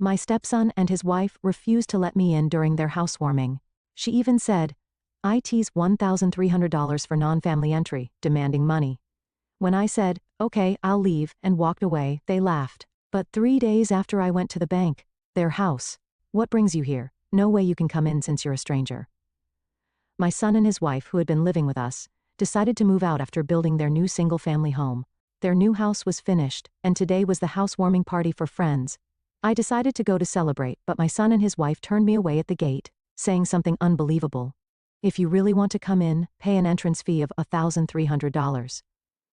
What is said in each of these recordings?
My stepson and his wife refused to let me in during their housewarming. She even said, "It's $1,300 for non-family entry," demanding money. When I said, "Okay, I'll leave," and walked away, they laughed. But 3 days after I went to the bank, their house. "What brings you here? No way you can come in since you're a stranger." My son and his wife, who had been living with us, decided to move out after building their new single-family home. Their new house was finished, and today was the housewarming party for friends. I decided to go to celebrate, but my son and his wife turned me away at the gate, saying something unbelievable. "If you really want to come in, pay an entrance fee of $1,300.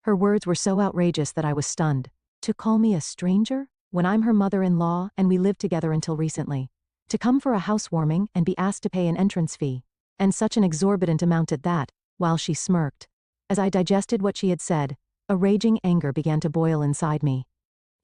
Her words were so outrageous that I was stunned. To call me a stranger? When I'm her mother-in-law and we lived together until recently. To come for a housewarming and be asked to pay an entrance fee. And such an exorbitant amount at that, while she smirked. As I digested what she had said, a raging anger began to boil inside me.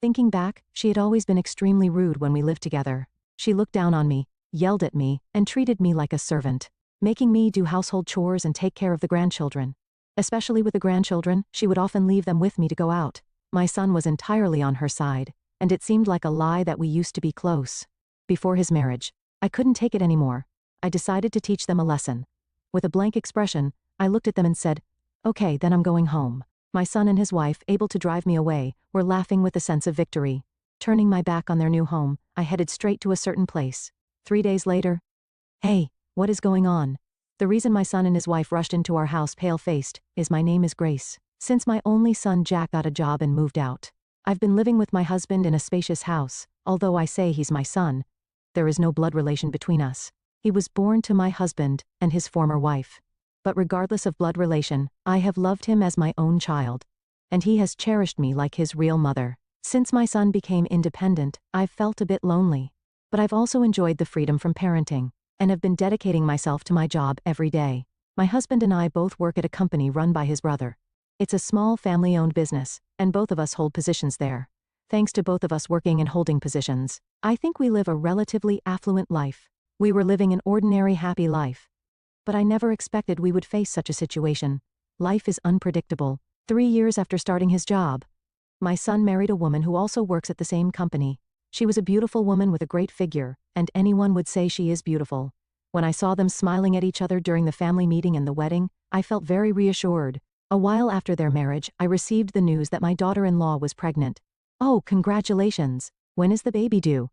Thinking back, she had always been extremely rude when we lived together. She looked down on me, yelled at me, and treated me like a servant, making me do household chores and take care of the grandchildren. Especially with the grandchildren, she would often leave them with me to go out. My son was entirely on her side, and it seemed like a lie that we used to be close. Before his marriage, I couldn't take it anymore. I decided to teach them a lesson. With a blank expression, I looked at them and said, "Okay, then I'm going home." My son and his wife, able to drive me away, were laughing with a sense of victory. Turning my back on their new home, I headed straight to a certain place. 3 days later. "Hey, what is going on?" The reason my son and his wife rushed into our house pale-faced is my name is Grace. Since my only son Jack got a job and moved out, I've been living with my husband in a spacious house. Although I say he's my son, there is no blood relation between us. He was born to my husband and his former wife. But regardless of blood relation, I have loved him as my own child. And he has cherished me like his real mother. Since my son became independent, I've felt a bit lonely. But I've also enjoyed the freedom from parenting, and have been dedicating myself to my job every day. My husband and I both work at a company run by his brother. It's a small family-owned business, and both of us hold positions there. Thanks to both of us working and holding positions, I think we live a relatively affluent life. We were living an ordinary happy life. But I never expected we would face such a situation. Life is unpredictable. 3 years after starting his job, my son married a woman who also works at the same company. She was a beautiful woman with a great figure, and anyone would say she is beautiful. When I saw them smiling at each other during the family meeting and the wedding, I felt very reassured. A while after their marriage, I received the news that my daughter-in-law was pregnant. "Oh, congratulations. When is the baby due?"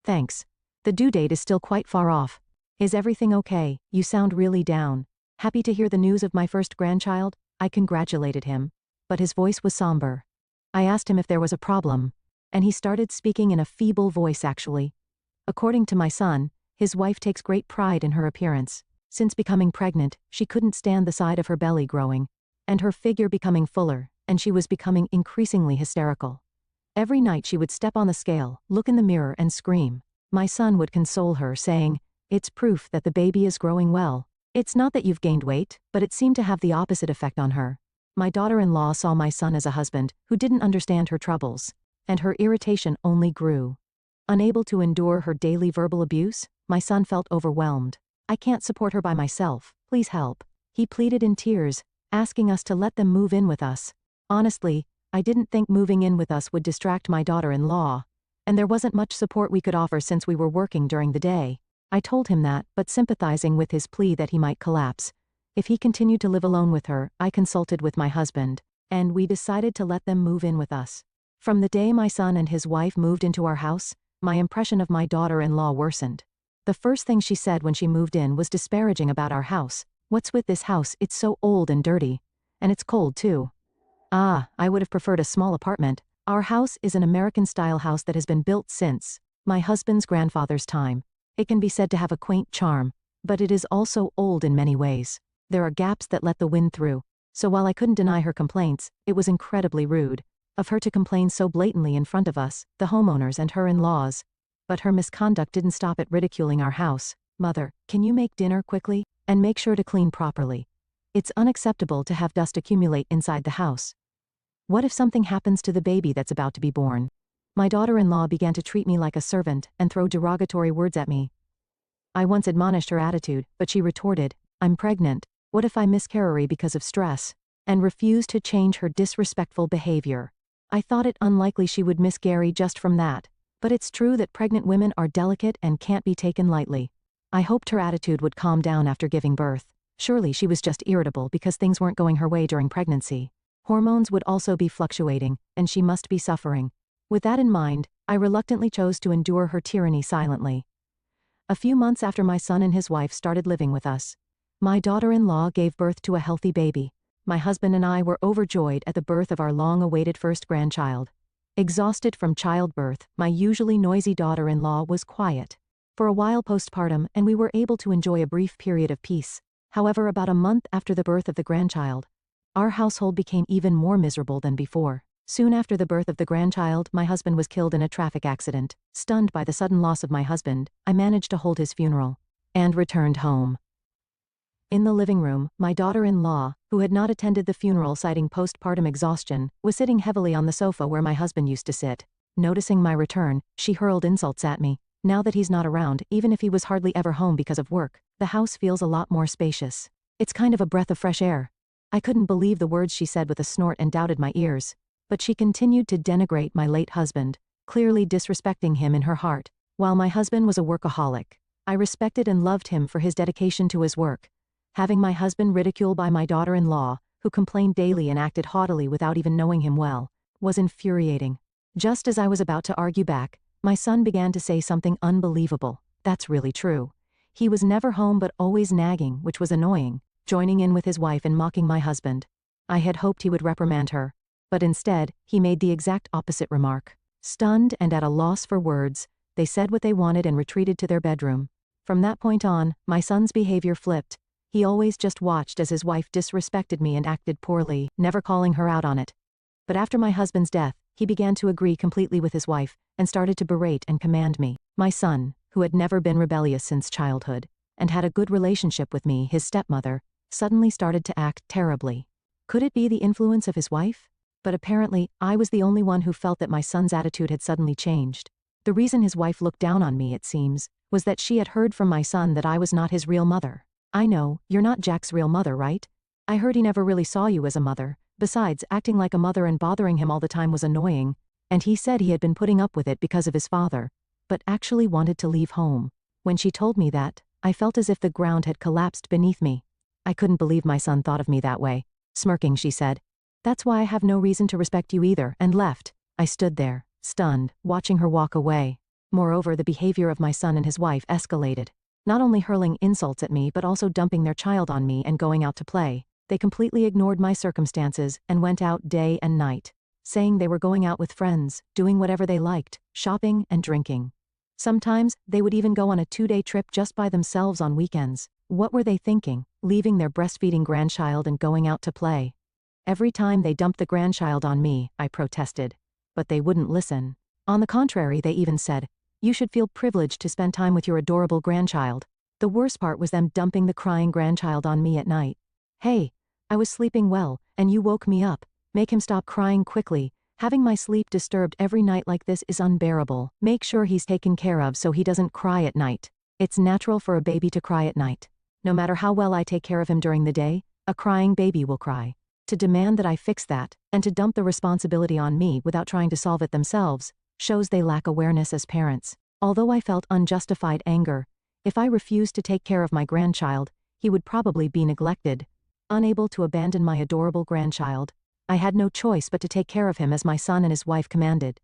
"Thanks. The due date is still quite far off. Is everything okay? You sound really down." Happy to hear the news of my first grandchild, I congratulated him. But his voice was somber. I asked him if there was a problem, and he started speaking in a feeble voice actually. According to my son, his wife takes great pride in her appearance. Since becoming pregnant, she couldn't stand the side of her belly growing, and her figure becoming fuller, and she was becoming increasingly hysterical. Every night she would step on the scale, look in the mirror and scream. My son would console her, saying, "It's proof that the baby is growing well. It's not that you've gained weight," but it seemed to have the opposite effect on her. My daughter-in-law saw my son as a husband who didn't understand her troubles, and her irritation only grew. Unable to endure her daily verbal abuse, my son felt overwhelmed. "I can't support her by myself, please help." He pleaded in tears, asking us to let them move in with us. Honestly, I didn't think moving in with us would distract my daughter-in-law, and there wasn't much support we could offer since we were working during the day. I told him that, but sympathizing with his plea that he might collapse if he continued to live alone with her, I consulted with my husband, and we decided to let them move in with us. From the day my son and his wife moved into our house, my impression of my daughter-in-law worsened. The first thing she said when she moved in was disparaging about our house. "What's with this house? It's so old and dirty. And it's cold too." I would have preferred a small apartment. Our house is an American-style house that has been built since my husband's grandfather's time. It can be said to have a quaint charm, but it is also old in many ways. There are gaps that let the wind through. So while I couldn't deny her complaints, it was incredibly rude of her to complain so blatantly in front of us, the homeowners and her in-laws. But her misconduct didn't stop at ridiculing our house. "Mother, can you make dinner quickly? And make sure to clean properly. It's unacceptable to have dust accumulate inside the house. What if something happens to the baby that's about to be born?" My daughter-in-law began to treat me like a servant and throw derogatory words at me. I once admonished her attitude, but she retorted, "I'm pregnant. What if I miscarry because of stress?" and refused to change her disrespectful behavior. I thought it unlikely she would miscarry just from that, But it's true that pregnant women are delicate and can't be taken lightly. I hoped her attitude would calm down after giving birth. Surely she was just irritable because things weren't going her way during pregnancy. Hormones would also be fluctuating, and she must be suffering. With that in mind, I reluctantly chose to endure her tyranny silently. A few months after my son and his wife started living with us, my daughter-in-law gave birth to a healthy baby. My husband and I were overjoyed at the birth of our long-awaited first grandchild. Exhausted from childbirth, my usually noisy daughter-in-law was quiet for a while postpartum, and we were able to enjoy a brief period of peace. However, about a month after the birth of the grandchild, our household became even more miserable than before. Soon after the birth of the grandchild, my husband was killed in a traffic accident. Stunned by the sudden loss of my husband, I managed to hold his funeral and returned home. In the living room, my daughter-in-law, who had not attended the funeral citing postpartum exhaustion, was sitting heavily on the sofa where my husband used to sit. Noticing my return, she hurled insults at me. Now that he's not around, even if he was hardly ever home because of work, the house feels a lot more spacious. It's kind of a breath of fresh air. I couldn't believe the words she said with a snort and doubted my ears. But she continued to denigrate my late husband, clearly disrespecting him in her heart. While my husband was a workaholic, I respected and loved him for his dedication to his work. Having my husband ridiculed by my daughter-in-law, who complained daily and acted haughtily without even knowing him well, was infuriating. Just as I was about to argue back, my son began to say something unbelievable. That's really true. He was never home but always nagging, which was annoying, joining in with his wife and mocking my husband. I had hoped he would reprimand her, but instead, he made the exact opposite remark. Stunned and at a loss for words, they said what they wanted and retreated to their bedroom. From that point on, my son's behavior flipped. He always just watched as his wife disrespected me and acted poorly, never calling her out on it. But after my husband's death, he began to agree completely with his wife and started to berate and command me. My son, who had never been rebellious since childhood and had a good relationship with me, his stepmother, suddenly started to act terribly. Could it be the influence of his wife? But apparently, I was the only one who felt that my son's attitude had suddenly changed. The reason his wife looked down on me, it seems, was that she had heard from my son that I was not his real mother. I know, you're not Jack's real mother, right? I heard he never really saw you as a mother. Besides, acting like a mother and bothering him all the time was annoying, and he said he had been putting up with it because of his father, but actually wanted to leave home. When she told me that, I felt as if the ground had collapsed beneath me. I couldn't believe my son thought of me that way. Smirking, she said, "That's why I have no reason to respect you either," and left. I stood there, stunned, watching her walk away. Moreover, the behavior of my son and his wife escalated. Not only hurling insults at me but also dumping their child on me and going out to play. They completely ignored my circumstances and went out day and night, saying they were going out with friends, doing whatever they liked, shopping and drinking. Sometimes, they would even go on a 2-day trip just by themselves on weekends. What were they thinking, leaving their breastfeeding grandchild and going out to play? Every time they dumped the grandchild on me, I protested. But they wouldn't listen. On the contrary, they even said, "You should feel privileged to spend time with your adorable grandchild." The worst part was them dumping the crying grandchild on me at night. "Hey, I was sleeping well, and you woke me up. Make him stop crying quickly. Having my sleep disturbed every night like this is unbearable. Make sure he's taken care of so he doesn't cry at night. It's natural for a baby to cry at night. No matter how well I take care of him during the day, a crying baby will cry." To demand that I fix that, and to dump the responsibility on me without trying to solve it themselves, shows they lack awareness as parents. Although I felt unjustified anger, if I refused to take care of my grandchild, he would probably be neglected. Unable to abandon my adorable grandchild, I had no choice but to take care of him as my son and his wife commanded.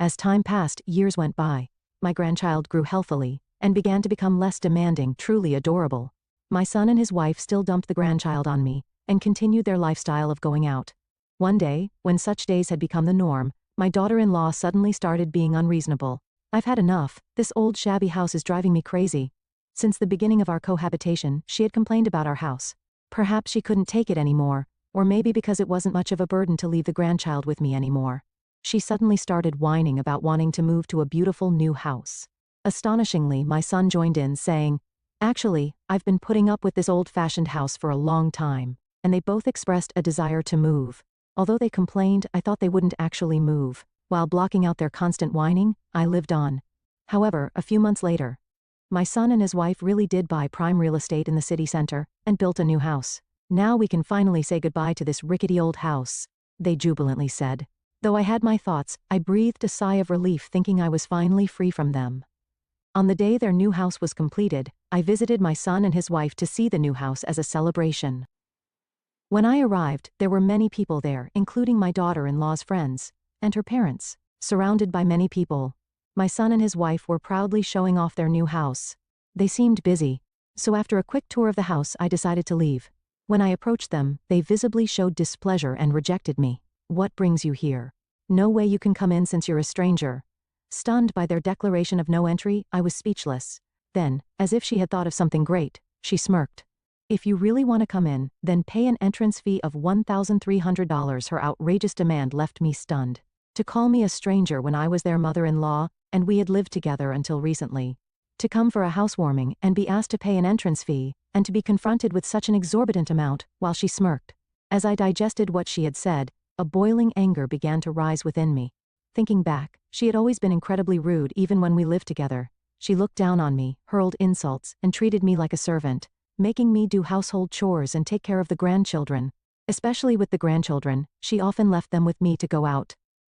As time passed, years went by. My grandchild grew healthily and began to become less demanding, truly adorable. My son and his wife still dumped the grandchild on me and continued their lifestyle of going out. One day, when such days had become the norm, my daughter-in-law suddenly started being unreasonable. "I've had enough. This old shabby house is driving me crazy." Since the beginning of our cohabitation, she had complained about our house. Perhaps she couldn't take it anymore, or maybe because it wasn't much of a burden to leave the grandchild with me anymore. She suddenly started whining about wanting to move to a beautiful new house. Astonishingly, my son joined in, saying, "Actually, I've been putting up with this old-fashioned house for a long time," and they both expressed a desire to move. Although they complained, I thought they wouldn't actually move. While blocking out their constant whining, I lived on. However, a few months later, my son and his wife really did buy prime real estate in the city center and built a new house. "Now we can finally say goodbye to this rickety old house," they jubilantly said. Though I had my thoughts, I breathed a sigh of relief thinking I was finally free from them. On the day their new house was completed, I visited my son and his wife to see the new house as a celebration. When I arrived, there were many people there, including my daughter-in-law's friends, and her parents. Surrounded by many people, my son and his wife were proudly showing off their new house. They seemed busy, so after a quick tour of the house I decided to leave. When I approached them, they visibly showed displeasure and rejected me. "What brings you here? No way you can come in since you're a stranger." Stunned by their declaration of no entry, I was speechless. Then, as if she had thought of something great, she smirked. "If you really want to come in, then pay an entrance fee of $1,300. Her outrageous demand left me stunned. To call me a stranger when I was their mother-in-law, and we had lived together until recently. To come for a housewarming and be asked to pay an entrance fee, and to be confronted with such an exorbitant amount, while she smirked. As I digested what she had said, a boiling anger began to rise within me. Thinking back, she had always been incredibly rude even when we lived together. She looked down on me, hurled insults, and treated me like a servant, making me do household chores and take care of the grandchildren. Especially with the grandchildren, she often left them with me to go out.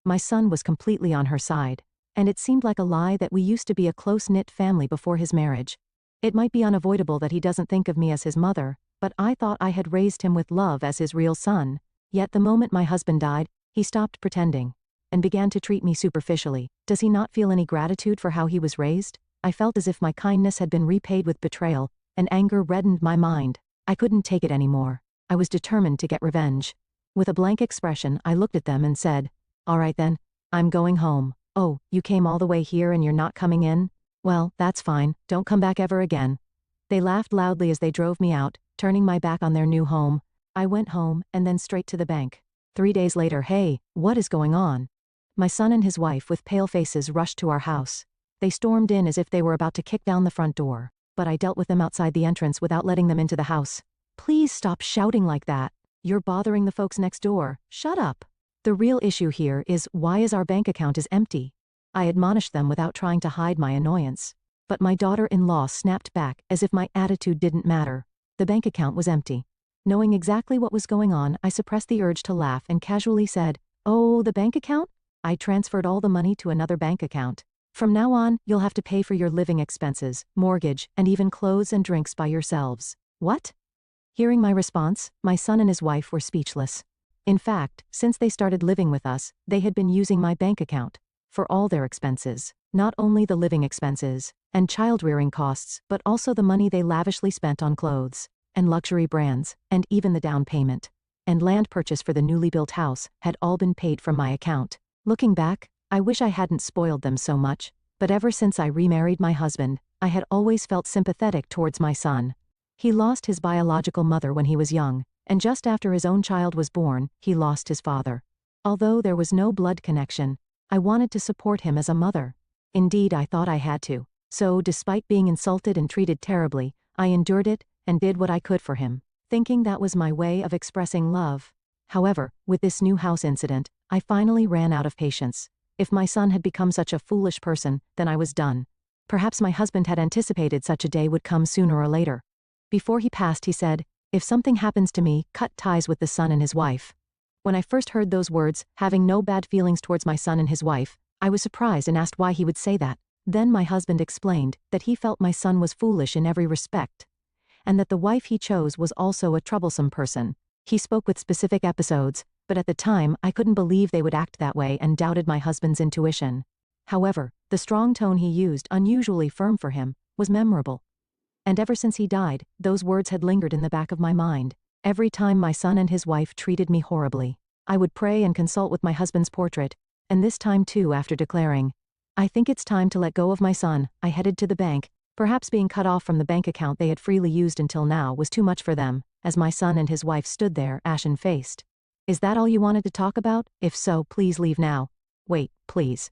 My son was completely on her side, and it seemed like a lie that we used to be a close-knit family before his marriage. It might be unavoidable that he doesn't think of me as his mother, but I thought I had raised him with love as his real son. Yet the moment my husband died, he stopped pretending and began to treat me superficially. Does he not feel any gratitude for how he was raised? I felt as if my kindness had been repaid with betrayal, and anger reddened my mind. I couldn't take it anymore. I was determined to get revenge. With a blank expression, I looked at them and said, "All right then, I'm going home." "Oh, you came all the way here and you're not coming in? Well, that's fine, don't come back ever again." They laughed loudly as they drove me out, turning my back on their new home. I went home, and then straight to the bank. 3 days later, "Hey, what is going on?" My son and his wife with pale faces rushed to our house. They stormed in as if they were about to kick down the front door, but I dealt with them outside the entrance without letting them into the house. "Please stop shouting like that. You're bothering the folks next door. Shut up." The real issue here is, why is our bank account is empty? I admonished them without trying to hide my annoyance. But my daughter-in-law snapped back as if my attitude didn't matter. The bank account was empty. Knowing exactly what was going on, I suppressed the urge to laugh and casually said, "Oh, the bank account? I transferred all the money to another bank account. From now on, you'll have to pay for your living expenses, mortgage, and even clothes and drinks by yourselves." "What?" Hearing my response, my son and his wife were speechless. In fact, since they started living with us, they had been using my bank account for all their expenses, not only the living expenses and child-rearing costs, but also the money they lavishly spent on clothes and luxury brands, and even the down payment and land purchase for the newly built house had all been paid from my account. Looking back, I wish I hadn't spoiled them so much, but ever since I remarried my husband, I had always felt sympathetic towards my son. He lost his biological mother when he was young, and just after his own child was born, he lost his father. Although there was no blood connection, I wanted to support him as a mother. Indeed, I thought I had to. So, despite being insulted and treated terribly, I endured it and did what I could for him, thinking that was my way of expressing love. However, with this new house incident, I finally ran out of patience. If my son had become such a foolish person, then I was done. Perhaps my husband had anticipated such a day would come sooner or later. Before he passed, he said, "If something happens to me, cut ties with the son and his wife." When I first heard those words, having no bad feelings towards my son and his wife, I was surprised and asked why he would say that. Then my husband explained that he felt my son was foolish in every respect, and that the wife he chose was also a troublesome person. He spoke with specific episodes, but at the time I couldn't believe they would act that way and doubted my husband's intuition. However, the strong tone he used, unusually firm for him, was memorable. And ever since he died, those words had lingered in the back of my mind. Every time my son and his wife treated me horribly, I would pray and consult with my husband's portrait, and this time too, after declaring, "I think it's time to let go of my son," I headed to the bank. Perhaps being cut off from the bank account they had freely used until now was too much for them, as my son and his wife stood there, ashen-faced. "Is that all you wanted to talk about? If so, please leave now." "Wait, please."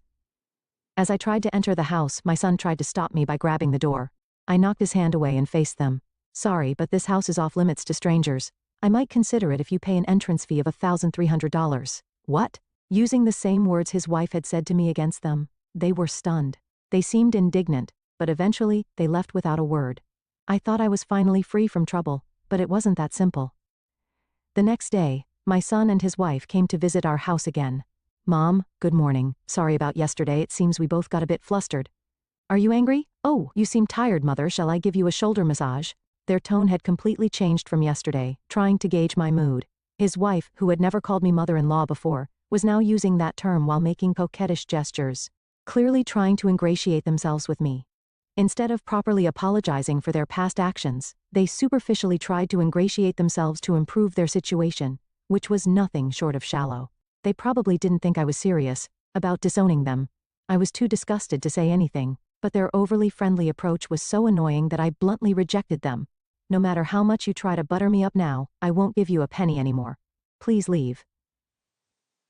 As I tried to enter the house, my son tried to stop me by grabbing the door. I knocked his hand away and faced them. "Sorry, but this house is off limits to strangers. I might consider it if you pay an entrance fee of $1,300. "What?" Using the same words his wife had said to me against them. They were stunned. They seemed indignant, but eventually, they left without a word. I thought I was finally free from trouble, but it wasn't that simple. The next day, my son and his wife came to visit our house again. Mom, good morning. Sorry about yesterday, it seems we both got a bit flustered. Are you angry? Oh, you seem tired, Mother. Shall I give you a shoulder massage? Their tone had completely changed from yesterday, trying to gauge my mood. His wife, who had never called me mother-in-law before, was now using that term while making coquettish gestures, clearly trying to ingratiate themselves with me. Instead of properly apologizing for their past actions, they superficially tried to ingratiate themselves to improve their situation, which was nothing short of shallow. They probably didn't think I was serious about disowning them. I was too disgusted to say anything, but their overly friendly approach was so annoying that I bluntly rejected them. No matter how much you try to butter me up now, I won't give you a penny anymore. Please leave.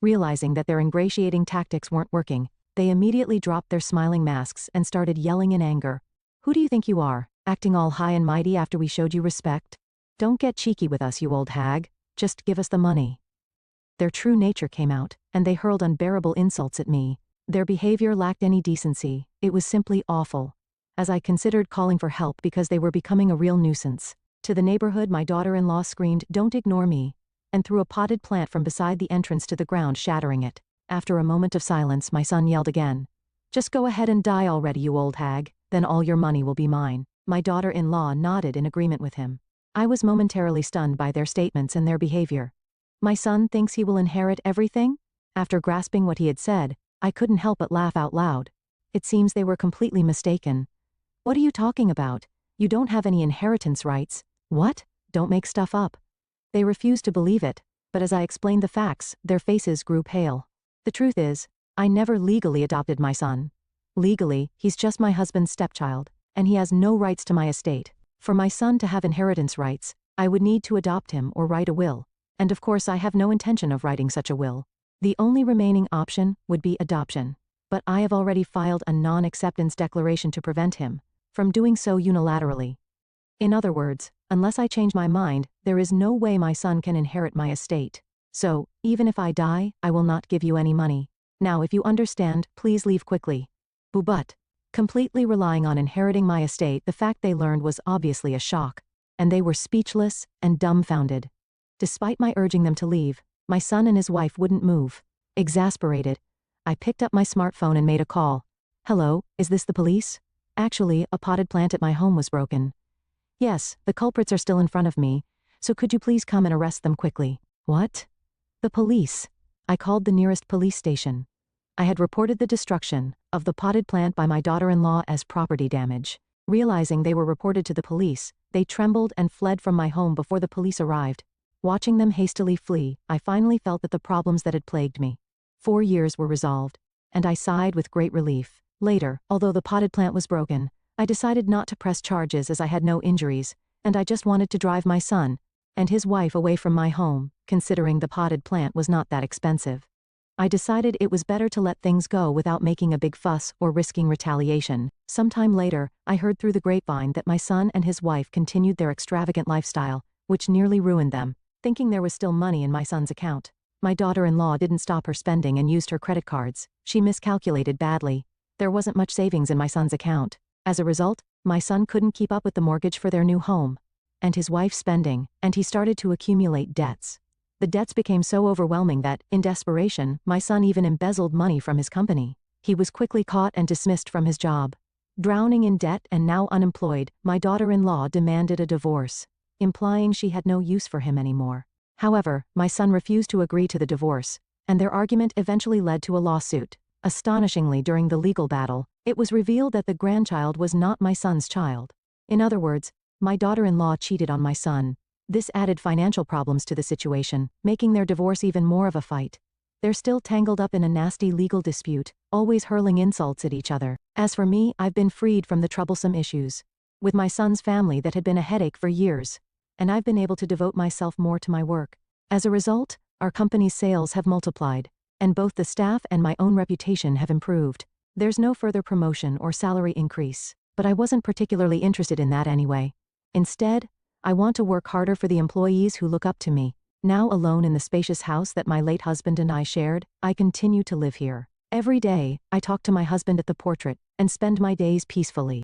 Realizing that their ingratiating tactics weren't working, they immediately dropped their smiling masks and started yelling in anger. Who do you think you are, acting all high and mighty after we showed you respect? Don't get cheeky with us, you old hag. Just give us the money. Their true nature came out, and they hurled unbearable insults at me. Their behavior lacked any decency. It was simply awful. As I considered calling for help because they were becoming a real nuisance. To the neighborhood, my daughter-in-law screamed, "Don't ignore me," and threw a potted plant from beside the entrance to the ground, shattering it. After a moment of silence, my son yelled again. "Just go ahead and die already, you old hag, then all your money will be mine." My daughter-in-law nodded in agreement with him. I was momentarily stunned by their statements and their behavior. My son thinks he will inherit everything? After grasping what he had said, I couldn't help but laugh out loud. It seems they were completely mistaken. What are you talking about? You don't have any inheritance rights. What? Don't make stuff up. They refused to believe it, but as I explained the facts, their faces grew pale. The truth is, I never legally adopted my son. Legally, he's just my husband's stepchild, and he has no rights to my estate. For my son to have inheritance rights, I would need to adopt him or write a will. And of course I have no intention of writing such a will. The only remaining option would be adoption. But I have already filed a non-acceptance declaration to prevent him from doing so unilaterally. In other words, unless I change my mind, there is no way my son can inherit my estate. So, even if I die, I will not give you any money. Now if you understand, please leave quickly. But, completely relying on inheriting my estate, the fact they learned was obviously a shock, and they were speechless and dumbfounded. Despite my urging them to leave, my son and his wife wouldn't move. Exasperated, I picked up my smartphone and made a call. "Hello, is this the police? Actually, a potted plant at my home was broken. Yes, the culprits are still in front of me, so could you please come and arrest them quickly?" What? The police. I called the nearest police station. I had reported the destruction of the potted plant by my daughter-in-law as property damage. Realizing they were reported to the police, they trembled and fled from my home before the police arrived. Watching them hastily flee, I finally felt that the problems that had plagued me 4 years were resolved, and I sighed with great relief. Later, although the potted plant was broken, I decided not to press charges as I had no injuries, and I just wanted to drive my son and his wife away from my home, considering the potted plant was not that expensive. I decided it was better to let things go without making a big fuss or risking retaliation. Sometime later, I heard through the grapevine that my son and his wife continued their extravagant lifestyle, which nearly ruined them. Thinking there was still money in my son's account, my daughter-in-law didn't stop her spending and used her credit cards. She miscalculated badly. There wasn't much savings in my son's account. As a result, my son couldn't keep up with the mortgage for their new home and his wife's spending, and he started to accumulate debts. The debts became so overwhelming that, in desperation, my son even embezzled money from his company. He was quickly caught and dismissed from his job. Drowning in debt and now unemployed, my daughter-in-law demanded a divorce, implying she had no use for him anymore. However, my son refused to agree to the divorce, and their argument eventually led to a lawsuit. Astonishingly, during the legal battle, it was revealed that the grandchild was not my son's child. In other words, my daughter-in-law cheated on my son. This added financial problems to the situation, making their divorce even more of a fight. They're still tangled up in a nasty legal dispute, always hurling insults at each other. As for me, I've been freed from the troublesome issues with my son's family that had been a headache for years, and I've been able to devote myself more to my work. As a result, our company's sales have multiplied, and both the staff and my own reputation have improved. There's no further promotion or salary increase, but I wasn't particularly interested in that anyway. Instead, I want to work harder for the employees who look up to me. Now alone in the spacious house that my late husband and I shared, I continue to live here. Every day, I talk to my husband at the portrait and spend my days peacefully.